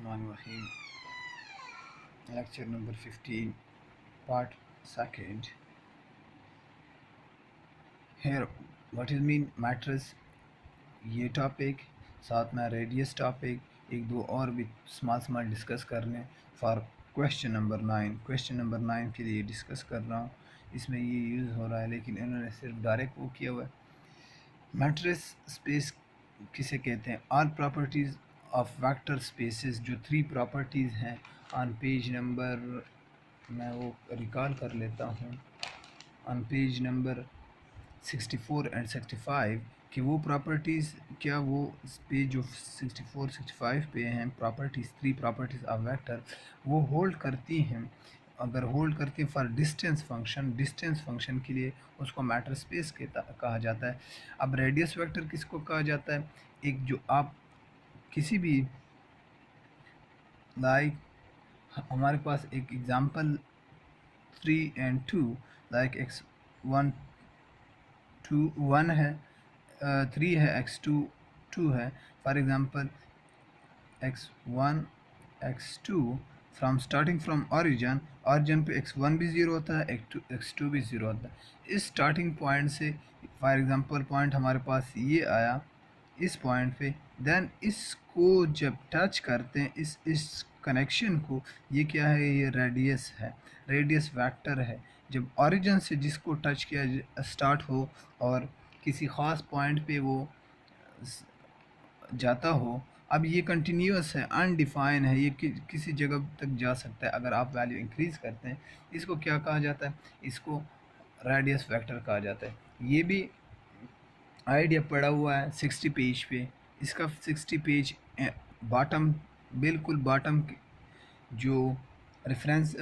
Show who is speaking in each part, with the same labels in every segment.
Speaker 1: Bismillahirrahmanirrahim. Lecture number 15, part 2. Here, what is mean matters, ये topic साथ में radius topic एक दो और भी स्मॉल डिस्कस करने फॉर क्वेश्चन नंबर 9 के लिए डिस्कस कर रहा हूँ। इसमें ये यूज़ हो रहा है, लेकिन इन्होंने सिर्फ डायरेक्ट वो किया हुआ है। मैट्रिक्स स्पेस किसे कहते हैं? All properties of vector spaces, जो 3 प्रॉपर्टीज़ हैं ऑन पेज नंबर, मैं वो रिकॉल कर लेता हूँ, ऑन पेज नंबर 64 एंड 65 कि वो प्रॉपर्टीज़ क्या वो पेज जो 64-65 पे हैं प्रॉपर्टीज़ 3 प्रॉपर्टीज़ ऑफ वेक्टर वो होल्ड करती हैं। अगर होल्ड करती हैं फॉर डिस्टेंस फंक्शन के लिए उसको मैटर स्पेस कहा जाता है। अब रेडियस वेक्टर किसको कहा जाता है? एक जो आप किसी भी लाइक हमारे पास एक एग्जांपल 3 and 2 लाइक x1 2 1 है, 3 है, x2 2 है। For example x1 x2 from starting from origin पे x1 भी ज़ीरो होता है, x2 भी ज़ीरो होता है। इस स्टार्टिंग पॉइंट से फॉर एग्जांपल पॉइंट हमारे पास ये आया इस पॉइंट पे, देन इसको जब टच करते हैं इस कनेक्शन को, ये क्या है? ये रेडियस है, रेडियस वेक्टर है। जब ओरिजिन से जिसको टच किया स्टार्ट हो और किसी ख़ास पॉइंट पे वो जाता हो, अब ये कंटिन्यूस है, अनडिफाइन है, ये किसी जगह तक जा सकता है। अगर आप वैल्यू इंक्रीज़ करते हैं इसको क्या कहा जाता है? इसको रेडियस वेक्टर कहा जाता है। ये भी आइडिया पड़ा हुआ है 60 पेज पे। इसका 60 पेज बॉटम, बिल्कुल बॉटम जो रेफरेंस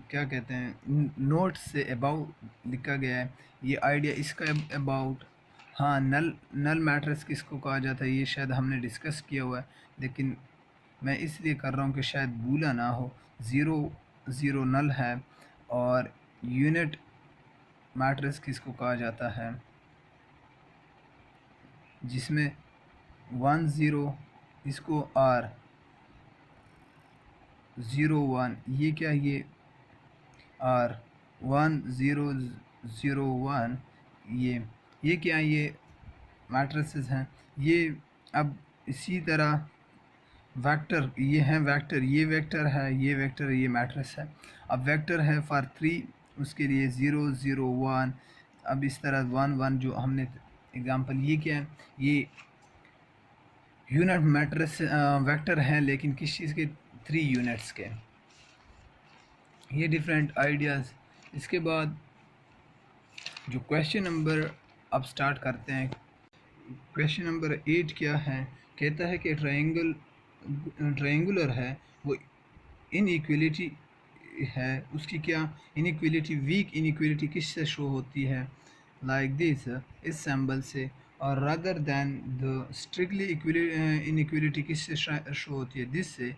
Speaker 1: क्या कहते हैं नोट से अबाउट लिखा गया है। ये आइडिया इसका अबाउट, हाँ, नल मैट्रिक्स किसको कहा जाता है ये शायद हमने डिस्कस किया हुआ है, लेकिन मैं इसलिए कर रहा हूँ कि शायद भूला ना हो। ज़ीरो नल है। और यूनिट मैट्रिक्स किसको कहा जाता है? जिसमें 1 0 इसको R 0 1, ये क्या? ये R 1 0 0 1, ये क्या? ये मैट्रिसेस हैं। ये अब इसी तरह वेक्टर, ये हैं वेक्टर, ये वेक्टर है, ये वेक्टर, ये मैट्रिक्स है। अब वेक्टर है फॉर 3, उसके लिए 0 0 1। अब इस तरह 1 1 जो हमने एग्जांपल, ये क्या है? ये यूनिट मैट्रिक्स वेक्टर हैं, लेकिन किस चीज़ के? 3 यूनिट्स के। ये डिफरेंट आइडियाज़। इसके बाद जो क्वेश्चन नंबर अब स्टार्ट करते हैं, क्वेश्चन नंबर 8 क्या है? कहता है कि ट्रायंगुलर है, वो इनइक्वलिटी है, उसकी क्या इनइक्वलिटी, वीक इनइक्वलिटी किससे शो होती है? लाइक दिस, इस सिंबल से। और rather than the strictly inequality किससे शो होती है? दिस से।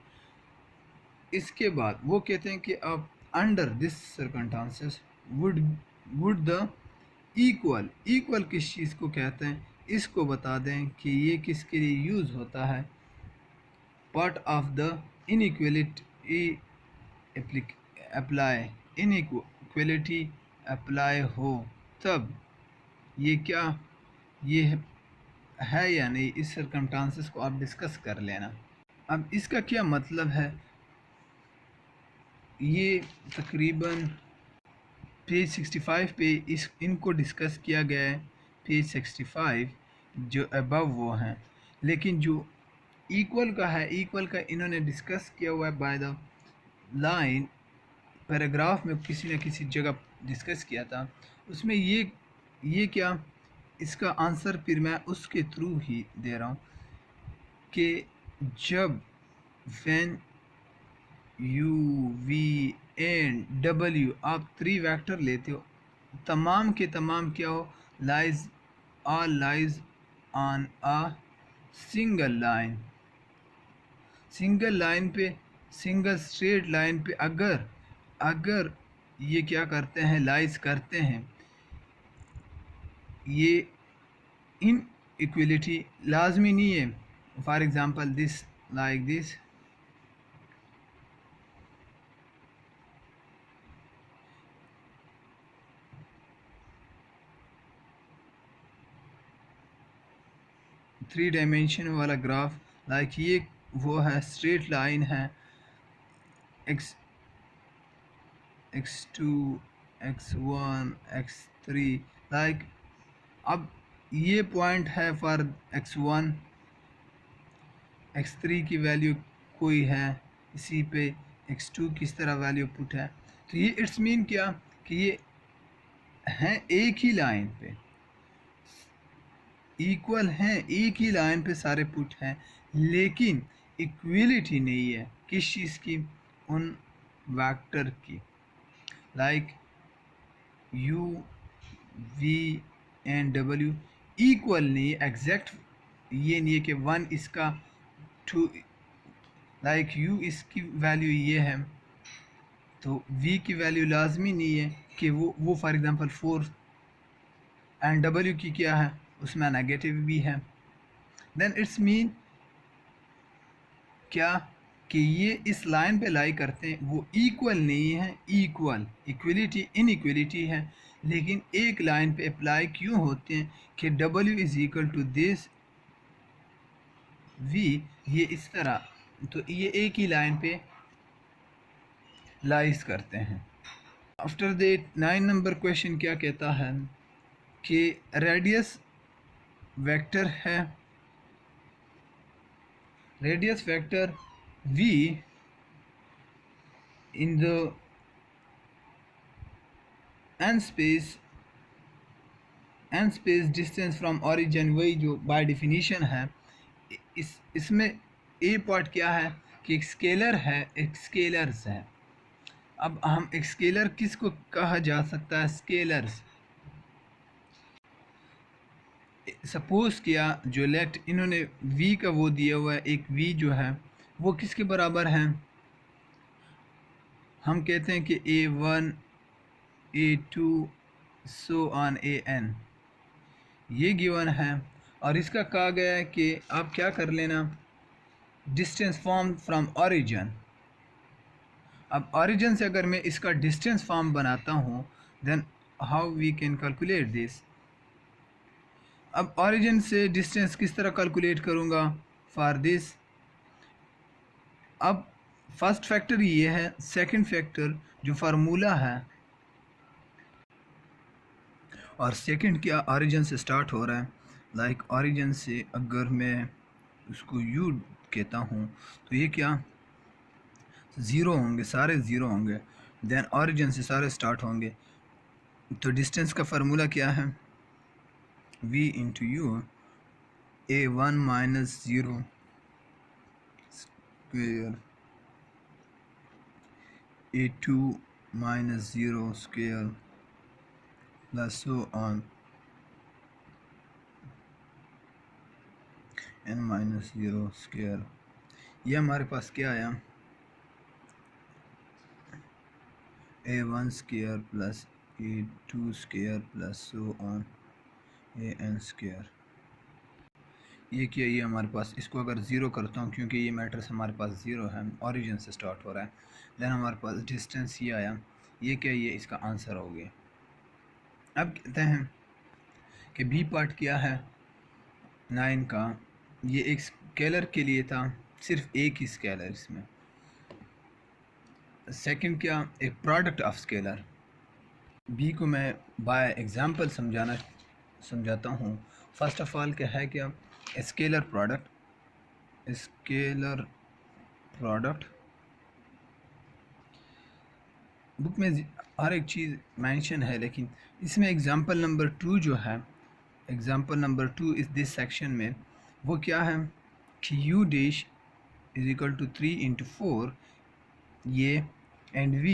Speaker 1: इसके बाद वो कहते हैं कि अब under this circumstances would the equal किस चीज़ को कहते हैं? इसको बता दें कि ये किसके लिए यूज़ होता है। Part of the inequality apply, inequality apply हो तब ये क्या, ये है या नहीं, इस सर्कमस्टांसेस को आप डिस्कस कर लेना। अब इसका क्या मतलब है? ये तकरीबन पेज 65 पे इनको डिस्कस किया गया है। पेज 65 जो अबव वो हैं, लेकिन जो इक्वल का है, इक्वल का इन्होंने डिस्कस किया हुआ है बाय द लाइन, पैराग्राफ में किसी न किसी जगह डिस्कस किया था। उसमें ये क्या, इसका आंसर फिर मैं उसके थ्रू ही दे रहा हूँ कि जब when U V N W आप 3 वेक्टर लेते हो, तमाम के तमाम क्या हो? Lies on a single line पे, सिंगल स्ट्रेट लाइन पे अगर ये क्या करते हैं? लाइज करते हैं। ये इन इक्वलिटी लाजमी नहीं है। For example this like this. Three dimension वाला ग्राफ, लाइक ये वो है, स्ट्रेट लाइन है, x x2 x1 x3, like अब ये पॉइंट है फॉर x1, x3 की वैल्यू कोई है, इसी पे x2 किस तरह वैल्यू पुट है। तो ये इट्स मीन क्या कि ये हैं एक ही लाइन पे, इक्वल हैं, एक ही लाइन पे सारे पुट हैं, लेकिन इक्वलिटी नहीं है किस चीज़ की, उन वेक्टर की। Like u v and w equal नहीं, एग्जैक्ट ये नहीं है कि वन इसका टू, लाइक u इसकी वैल्यू ये है तो v की वैल्यू लाजमी नहीं है कि वो फॉर एग्जांपल 4, एंड w की क्या है, उसमें नेगेटिव भी है। देन इट्स मीन क्या कि ये इस लाइन पे लाई करते हैं, वो इक्वल नहीं है, इक्वल इक्वलिटी इनइक्वलिटी है, लेकिन एक लाइन पे अप्लाई क्यों होते हैं कि w is equal to this v, ये इस तरह, तो ये एक ही लाइन पे लाइज करते हैं। आफ्टर दैट 9 नंबर क्वेश्चन क्या कहता है कि रेडियस वेक्टर है, radius vector v in the n space distance from origin, वही जो बाय डेफिनेशन है। इसमें ए पार्ट क्या है कि एक स्केलर है, एक स्केलर्स है। अब हम एक स्केलर किसको कहा जा सकता है, स्केलर्स। सपोज किया जो लेफ्ट इन्होंने v का वो दिया हुआ है, एक v जो है वो किसके बराबर है, हम कहते हैं कि a1 a2 so on an, ये गिवन है। और इसका कहा गया है कि आप क्या कर लेना, डिस्टेंस फॉर्म फ्रॉम ऑरिजिन। अब ऑरिजिन से अगर मैं इसका डिस्टेंस फॉर्म बनाता हूँ, then how we can calculate this. अब ऑरिजिन से डिस्टेंस किस तरह कैलकुलेट करूँगा फॉर दिस। अब फर्स्ट फैक्टर ये है, सेकंड फैक्टर जो फार्मूला है, और सेकंड क्या ऑरिजिन से स्टार्ट हो रहा है। लाइक ऑरिजिन से अगर मैं उसको u कहता हूँ तो ये क्या ज़ीरो होंगे, सारे ज़ीरो होंगे। देन ऑरिजिन से सारे स्टार्ट होंगे, तो डिस्टेंस का फार्मूला क्या है, v into you, a1 minus zero square, a2 minus zero square plus so on n minus zero square. ये हमारे पास क्या आया, a1 square plus a2 square plus so on an square. ये क्या, ये हमारे पास, इसको अगर ज़ीरो करता हूँ क्योंकि ये मैट्रिक्स हमारे पास ज़ीरो है, ऑरिजिन से स्टार्ट हो रहा है, देन हमारे पास डिस्टेंस ये आया, ये क्या, ये इसका आंसर हो गया। अब कहते हैं कि बी पार्ट क्या है 9 का, ये एक स्केलर के लिए था, सिर्फ एक ही स्केलर इसमें। सेकंड क्या, एक प्रोडक्ट ऑफ स्केलर। बी को मैं बाय एग्जांपल समझाता हूँ। फर्स्ट ऑफ ऑल क्या है, क्या स्केलर प्रोडक्ट बुक में हर एक चीज़ मेंशन है, लेकिन इसमें एग्जांपल नंबर 2 जो है, एग्जांपल नंबर 2 इस दिस सेक्शन में वो क्या है कि u dash is equal to 3 into 4 ये, and v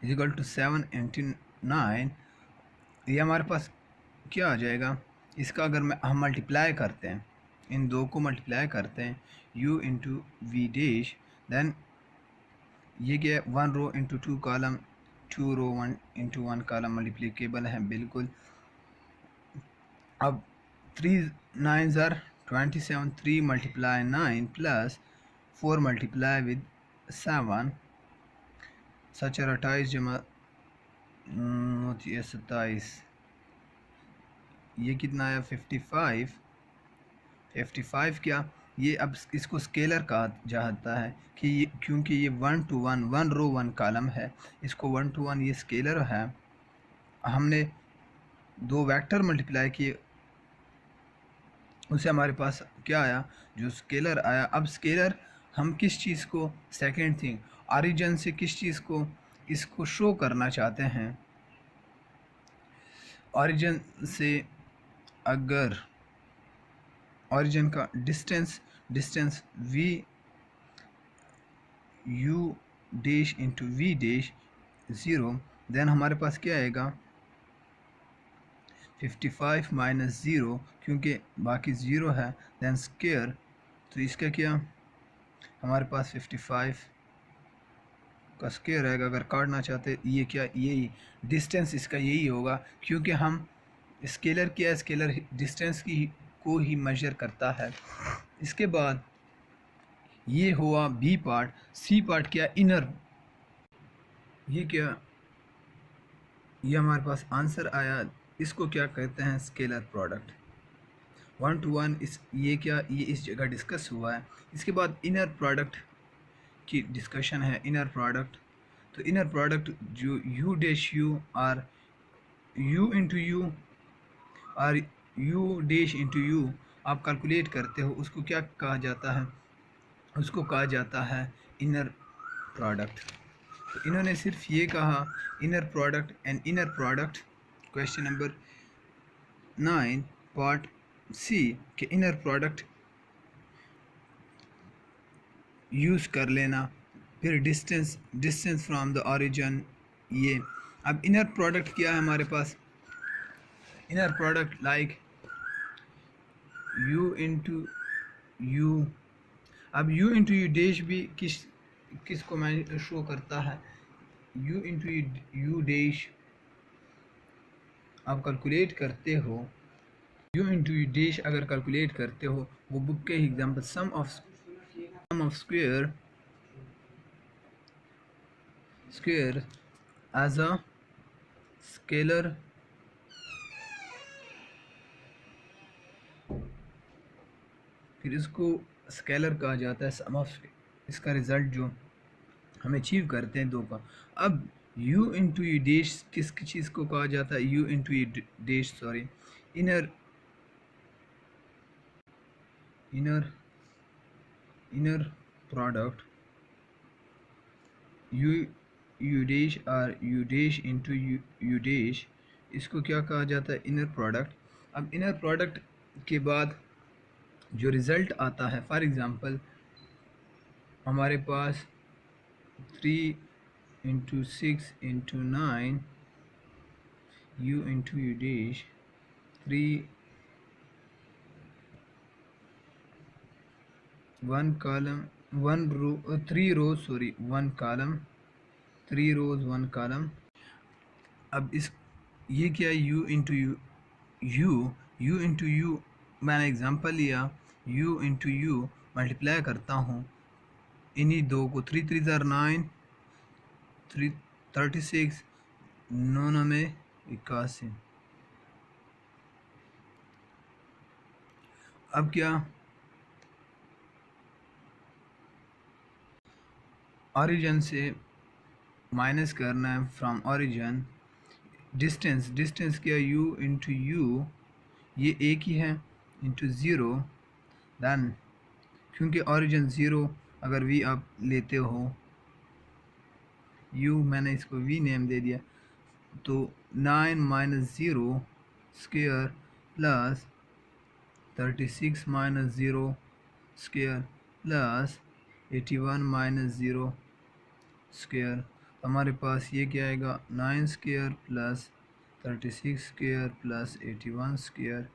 Speaker 1: is equal to 7 into 9, ये हमारे पास क्या आ जाएगा। इसका अगर हम मल्टीप्लाई करते हैं, इन दो को मल्टीप्लाई करते हैं, u into V dash, then ये क्या है 1 row into 2 column, 2 row 1 into 1 column multiplicable है बिल्कुल। अब 3 9s are 27 3 multiply 9 plus 4 multiply with 7 सच 28 जमा होती है 27, ये कितना आया 55। 55 क्या, ये अब इसको स्केलर कहा जाता है कि ये क्योंकि ये 1 to 1 1 रो 1 कॉलम है, इसको 1 to 1 ये स्केलर है। हमने दो वेक्टर मल्टीप्लाई किए, उससे हमारे पास क्या आया, जो स्केलर आया। अब स्केलर हम किस चीज़ को, सेकेंड थिंग, ऑरिजिन से किस चीज़ को इसको शो करना चाहते हैं। ऑरिजिन से अगर ऑरिजिन का distance v u dash into v dash 0, then हमारे पास क्या आएगा 55 माइनस 0, क्योंकि बाकी 0 है, देन स्क्वायर, तो इसका क्या हमारे पास 55 का स्क्वायर आएगा। अगर काटना चाहते ये क्या, यही डिस्टेंस इसका यही होगा, क्योंकि हम स्केलर क्या, स्केलर डिस्टेंस की को ही मेजर करता है। इसके बाद ये हुआ बी पार्ट। सी पार्ट क्या, इनर, ये क्या, ये हमारे पास आंसर आया, इसको क्या कहते हैं स्केलर प्रोडक्ट 1 to 1। ये क्या, ये इस जगह डिस्कस हुआ है। इसके बाद इनर प्रोडक्ट की डिस्कशन है। इनर प्रोडक्ट, तो इनर प्रोडक्ट जो u डैश u और u इंटू यू और u डैश इंटू यू आप कैलकुलेट करते हो, उसको क्या कहा जाता है, उसको कहा जाता है इनर प्रोडक्ट। तो इन्होंने सिर्फ ये कहा inner product and inner product. Question number 9 part C के इनर प्रोडक्ट यूज़ कर लेना, फिर डिस्टेंस फ्रॉम द ओरिजिन। ये अब इनर प्रोडक्ट क्या है हमारे पास, inner product like u into u. अब u इंटू यू डैश भी किसको मैं शो करता है, u इंटू यू डैश आप कैलकुलेट करते हो, u इंटू यू डैश अगर कैलकुलेट करते हो, वो बुक के example sum of square as a scalar फिर इसको स्केलर कहा जाता है सम ऑफ इसका रिज़ल्ट जो हम अचीव करते हैं दो का। अब u इंटू यू डैश किस चीज़ को कहा जाता है, u into u dash sorry inner product u dash और u dash into u dash, इसको क्या कहा जाता है इनर प्रोडक्ट। अब इनर प्रोडक्ट के बाद जो रिज़ल्ट आता है, फॉर एग्ज़ाम्पल हमारे पास 3 into 6 into 9 u into u dash 1 column 3 rows 1 column. अब इस ये क्या u into u into u मैंने एग्जांपल लिया, u इंटू यू मल्टीप्लाई करता हूँ इन्हीं दो को, 3 3 9 3 36 9 में 81। अब क्या ओरिजिन से माइनस करना है फ्रॉम ओरिजिन। डिस्टेंस क्या u इंटू यू, ये एक ही है, इंटू ज़ीरो, देन क्योंकि ओरिजिन ज़ीरो अगर v आप लेते हो, u मैंने इसको v नेम दे दिया, तो 9 minus zero square plus 36 minus zero square plus 81 minus zero square. हमारे पास ये क्या आएगा 9 square plus 36 square plus 81 square.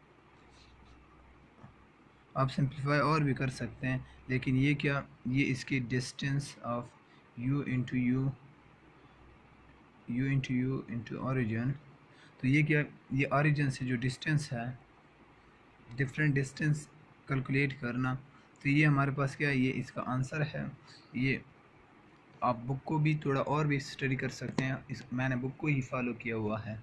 Speaker 1: आप सिंप्लीफाई और भी कर सकते हैं, लेकिन ये क्या, ये इसकी distance of u into u into origin. तो ये क्या, ये ओरिजिन से जो डिस्टेंस है, डिफरेंट डिस्टेंस कैलकुलेट करना। तो ये हमारे पास क्या है, ये इसका आंसर है। ये आप बुक को भी थोड़ा और भी स्टडी कर सकते हैं, मैंने बुक को ही फॉलो किया हुआ है।